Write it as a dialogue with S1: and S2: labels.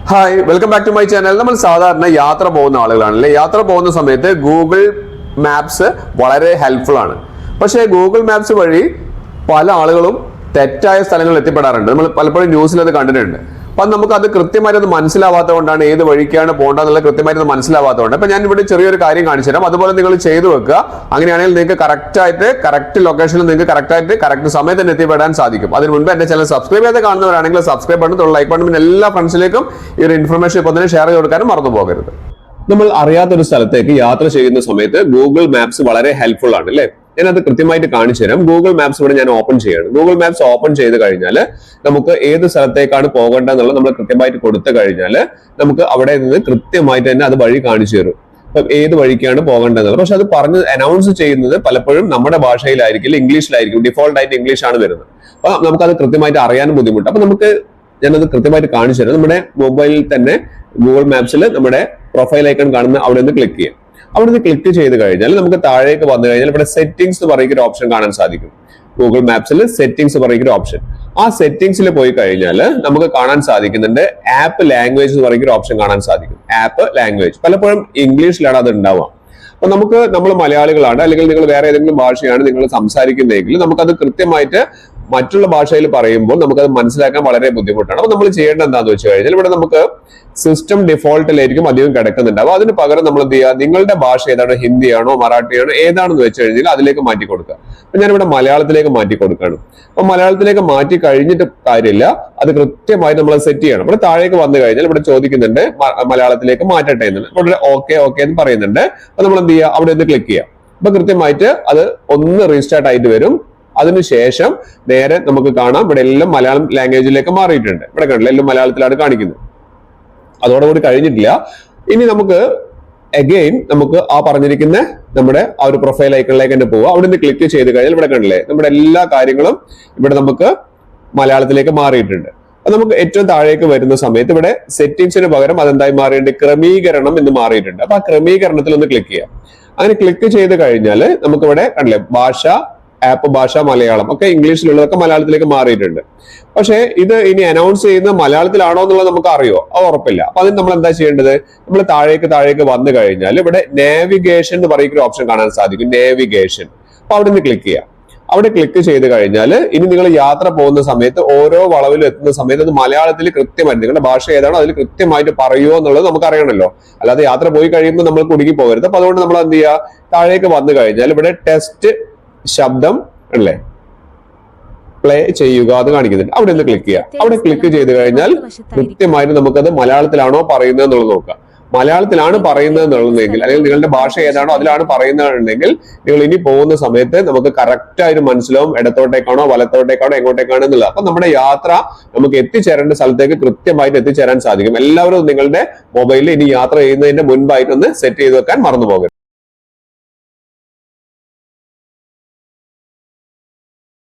S1: Hi, welcome back to my channel. നമ്മൾ സാധാരണ യാത്ര പോകുന്ന ആളുകളാണല്ലേ. യാത്ര പോകുന്ന സമയത്ത് ഗൂഗിൾ മാപ്സ് വളരെ ഹെൽപ്ഫുൾ ആണ്. പക്ഷേ ഗൂഗിൾ മാപ്സ് വഴി പല ആളുകളും തെറ്റായ സ്ഥലങ്ങളിൽ എത്തിപ്പെടാറുണ്ട്. നമ്മൾ പലപ്പോഴും ന്യൂസിൽ അത് കണ്ടിട്ടുണ്ട്. അപ്പം നമുക്ക് അത് കൃത്യമായിട്ട് മനസ്സിലാവാത്തതുകൊണ്ടാണ് ഏത് വഴിക്കാണ് പോകേണ്ടതെന്നുള്ളത് കൃത്യമായിട്ട് മനസ്സിലാവാത്തതുകൊണ്ട്. അപ്പൊ ഞാൻ ഇവിടെ ചെറിയൊരു കാര്യം കാണിച്ചു തരാം. അതുപോലെ നിങ്ങൾ ചെയ്തു വെക്കുക. അങ്ങനെയാണെങ്കിൽ നിങ്ങൾക്ക് കറക്റ്റ് ലൊക്കേഷനിൽ നിങ്ങൾക്ക് കറക്റ്റ് സമയത്ത് തന്നെ എത്തിപ്പെടാൻ സാധിക്കും. അതിന് മുൻപ് എന്റെ ചാനൽ സബ്സ്ക്രൈബ് ചെയ്ത് കാണുന്നവരാണെങ്കിൽ സബ്സ്ക്രൈബ് ബട്ടൺ ലൈക്ക് ബട്ടൺ എല്ലാ ഫ്രണ്ട്സിലേക്കും ഈ ഒരു ഇൻഫർമേഷൻ ഇപ്പോൾ തന്നെ ഷെയർ ചെയ്ത് കൊടുക്കാനും മറന്നു പോകരുത്. നമ്മൾ അറിയാത്തൊരു സ്ഥലത്തേക്ക് യാത്ര ചെയ്യുന്ന സമയത്ത് ഗൂഗിൾ മാപ്സ് വളരെ ഹെൽപ്ഫുൾ ആണ് അല്ലേ. ഞാനത് കൃത്യമായിട്ട് കാണിച്ചു തരാം. ഗൂഗിൾ മാപ്സ് ഇവിടെ ഞാൻ ഓപ്പൺ ചെയ്യാണ്. ഗൂഗിൾ മാപ്സ് ഓപ്പൺ ചെയ്ത് കഴിഞ്ഞാൽ നമുക്ക് ഏത് സ്ഥലത്തേക്കാണ് പോകേണ്ടതെന്നുള്ളത് നമ്മൾ കൃത്യമായിട്ട് കൊടുത്തു കഴിഞ്ഞാൽ നമുക്ക് അവിടെ നിന്ന് കൃത്യമായിട്ട് തന്നെ അത് വഴി കാണിച്ചു തരും. അപ്പം ഏത് വഴിക്കാണ് പോകേണ്ടതെന്നുള്ളത്. പക്ഷെ അത് പറഞ്ഞ് അനൗൺസ് ചെയ്യുന്നത് പലപ്പോഴും നമ്മുടെ ഭാഷയിലായിരിക്കില്ല, ഇംഗ്ലീഷിലായിരിക്കും. ഡിഫോൾട്ട് ആയിട്ട് ഇംഗ്ലീഷാണ് വരുന്നത്. അപ്പൊ നമുക്കത് കൃത്യമായിട്ട് അറിയാനും ബുദ്ധിമുട്ട്. അപ്പൊ ഞാനത് കൃത്യമായിട്ട് കാണിച്ചു തരാം. നമ്മുടെ മൊബൈലിൽ തന്നെ ഗൂഗിൾ മാപ്സിൽ നമ്മുടെ പ്രൊഫൈൽ ഐക്കൺ കാണുന്ന അവിടെ നിന്ന് ക്ലിക്ക് ചെയ്യാം. അവിടെ നിന്ന് ക്ലിക്ക് ചെയ്ത് കഴിഞ്ഞാൽ നമുക്ക് താഴേക്ക് വന്നു കഴിഞ്ഞാൽ ഇവിടെ സെറ്റിംഗ്സ് എന്ന് പറയുന്ന ഒരു ഓപ്ഷൻ കാണാൻ സാധിക്കും. ഗൂഗിൾ മാപ്സിൽ സെറ്റിംഗ്സ് പറയുന്ന ഒരു ഓപ്ഷൻ. ആ സെറ്റിംഗ്സിൽ പോയി കഴിഞ്ഞാൽ നമുക്ക് കാണാൻ സാധിക്കുന്നുണ്ട് ആപ്പ് ലാംഗ്വേജ് എന്ന് പറയുന്ന ഒരു ഓപ്ഷൻ കാണാൻ സാധിക്കും. ആപ്പ് ലാംഗ്വേജ് പലപ്പോഴും ഇംഗ്ലീഷിലാണ് അത് ഉണ്ടാവുക. അപ്പൊ നമ്മൾ മലയാളികളാണ്, അല്ലെങ്കിൽ നിങ്ങൾ വേറെ ഏതെങ്കിലും ഭാഷയാണ് നിങ്ങൾ സംസാരിക്കുന്നതെങ്കിൽ നമുക്കത് കൃത്യമായിട്ട് മറ്റുള്ള ഭാഷയിൽ പറയുമ്പോൾ നമുക്കത് മനസ്സിലാക്കാൻ വളരെ ബുദ്ധിമുട്ടാണ്. അപ്പൊ നമ്മൾ ചെയ്യേണ്ടത് എന്താണെന്ന് വെച്ച് കഴിഞ്ഞാൽ ഇവിടെ നമുക്ക് സിസ്റ്റം ഡിഫോൾട്ടിലായിരിക്കും അധികം കിടക്കുന്നുണ്ട്. അപ്പൊ അതിന് പകരം നമ്മൾ എന്ത് ചെയ്യുക, നിങ്ങളുടെ ഭാഷ ഏതാണ്, ഹിന്ദിയാണോ മറാഠിയാണോ ഏതാണെന്ന് വെച്ച് കഴിഞ്ഞാൽ അതിലേക്ക് മാറ്റി കൊടുക്കുക. അപ്പൊ ഞാനിവിടെ മലയാളത്തിലേക്ക് മാറ്റി കൊടുക്കുകയാണ്. അപ്പൊ മലയാളത്തിലേക്ക് മാറ്റി കഴിഞ്ഞിട്ട് കാര്യമില്ല, അത് കൃത്യമായി നമ്മൾ സെറ്റ് ചെയ്യണം. ഇവിടെ താഴേക്ക് വന്നു കഴിഞ്ഞാൽ ഇവിടെ ചോദിക്കുന്നുണ്ട് മലയാളത്തിലേക്ക് മാറ്റട്ടെ എന്നുള്ളത്. ഇവിടെ ഓക്കെ എന്ന് പറയുന്നുണ്ട്. അപ്പൊ നമ്മൾ എന്ത് ചെയ്യുക, അവിടെ ഒന്ന് ക്ലിക്ക് ചെയ്യുക. അപ്പൊ കൃത്യമായിട്ട് അത് ഒന്ന് റീസ്റ്റാർട്ട് ആയിട്ട് വരും. അതിനുശേഷം നേരെ നമുക്ക് കാണാം ഇവിടെ എല്ലാം മലയാളം ലാംഗ്വേജിലേക്ക് മാറിയിട്ടുണ്ട്. ഇവിടെ കണ്ടില്ല, എല്ലാം മലയാളത്തിലാണ് കാണിക്കുന്നത്. അതോടുകൂടി കഴിഞ്ഞിട്ടില്ല. ഇനി നമുക്ക് അഗെയിൻ നമുക്ക് ആ പറഞ്ഞിരിക്കുന്ന നമ്മുടെ ആ ഒരു പ്രൊഫൈൽ ഐക്കണിലേക്ക് തന്നെ പോവുക. അവിടെ നിന്ന് ക്ലിക്ക് ചെയ്ത് കഴിഞ്ഞാൽ ഇവിടെ കണ്ടില്ലേ നമ്മുടെ എല്ലാ കാര്യങ്ങളും ഇവിടെ നമുക്ക് മലയാളത്തിലേക്ക് മാറിയിട്ടുണ്ട്. അപ്പൊ നമുക്ക് ഏറ്റവും താഴേക്ക് വരുന്ന സമയത്ത് ഇവിടെ സെറ്റിംഗ്സിന് പകരം അതെന്തായി മാറിയിട്ടുണ്ട്, ക്രമീകരണം എന്ന് മാറിയിട്ടുണ്ട്. അപ്പൊ ആ ക്രമീകരണത്തിൽ ഒന്ന് ക്ലിക്ക് ചെയ്യാം. അങ്ങനെ ക്ലിക്ക് ചെയ്ത് കഴിഞ്ഞാൽ നമുക്ക് ഇവിടെ കണ്ടില്ലേ ഭാഷ, ആപ്പ് ഭാഷ മലയാളം ഒക്കെ ഇംഗ്ലീഷിലുള്ളതൊക്കെ മലയാളത്തിലേക്ക് മാറിയിട്ടുണ്ട്. പക്ഷെ ഇത് ഇനി അനൗൺസ് ചെയ്യുന്ന മലയാളത്തിലാണോ എന്നുള്ളത് നമുക്ക് അറിയോ, അത് ഉറപ്പില്ല. അപ്പൊ അതിന് നമ്മൾ എന്താ ചെയ്യേണ്ടത്, നമ്മൾ താഴേക്ക് വന്നു കഴിഞ്ഞാൽ ഇവിടെ നാവിഗേഷൻ എന്ന് പറയുന്ന ഒരു ഓപ്ഷൻ കാണാൻ സാധിക്കും. നാവിഗേഷൻ. അപ്പൊ അവിടെ നിന്ന് ക്ലിക്ക് ചെയ്യാം. അവിടെ ക്ലിക്ക് ചെയ്ത് കഴിഞ്ഞാൽ ഇനി നിങ്ങൾ യാത്ര പോകുന്ന സമയത്ത് ഓരോ വളവിലും എത്തുന്ന സമയത്ത് അത് മലയാളത്തിൽ കൃത്യമായിട്ട് നിങ്ങളുടെ ഭാഷ ഏതാണോ അതിൽ കൃത്യമായിട്ട് പറയുമോ എന്നുള്ളത് നമുക്ക് അറിയണമല്ലോ. അല്ലാതെ യാത്ര പോയി കഴിയുമ്പോൾ നമ്മൾ കുടുങ്ങി പോകരുത്. അപ്പൊ അതുകൊണ്ട് നമ്മൾ എന്ത് ചെയ്യുക, താഴേക്ക് വന്നു കഴിഞ്ഞാൽ ഇവിടെ ടെസ്റ്റ് ശബ്ദം അല്ലേ പ്ലേ ചെയ്യുക അത് കാണിക്കുന്നുണ്ട്. അവിടെ ഒന്ന് ക്ലിക്ക് ചെയ്യുക. അവിടെ ക്ലിക്ക് ചെയ്ത് കഴിഞ്ഞാൽ കൃത്യമായിട്ട് നമുക്കത് മലയാളത്തിലാണോ പറയുന്നത് എന്നുള്ളത് നോക്കാം. മലയാളത്തിലാണ് പറയുന്നത് എന്നുള്ളതെങ്കിൽ, അല്ലെങ്കിൽ നിങ്ങളുടെ ഭാഷ ഏതാണോ അതിലാണ് പറയുന്നതെന്നുണ്ടെങ്കിൽ നിങ്ങൾ ഇനി പോകുന്ന സമയത്ത് നമുക്ക് കറക്റ്റ് ആയിട്ട് മനസ്സിലാവും ഇടത്തോട്ടേക്കാണോ വലത്തോട്ടേക്കാണോ എങ്ങോട്ടേക്കാണോ എന്നുള്ളത്. അപ്പൊ നമ്മുടെ യാത്ര നമുക്ക് എത്തിച്ചേരേണ്ട സ്ഥലത്തേക്ക് കൃത്യമായിട്ട് എത്തിച്ചേരാൻ സാധിക്കും. എല്ലാവരും നിങ്ങളുടെ മൊബൈലിൽ ഇനി യാത്ര ചെയ്യുന്നതിന്റെ മുൻപായിട്ടൊന്ന് സെറ്റ് ചെയ്ത് വെക്കാൻ മറന്നു പോകരുത്.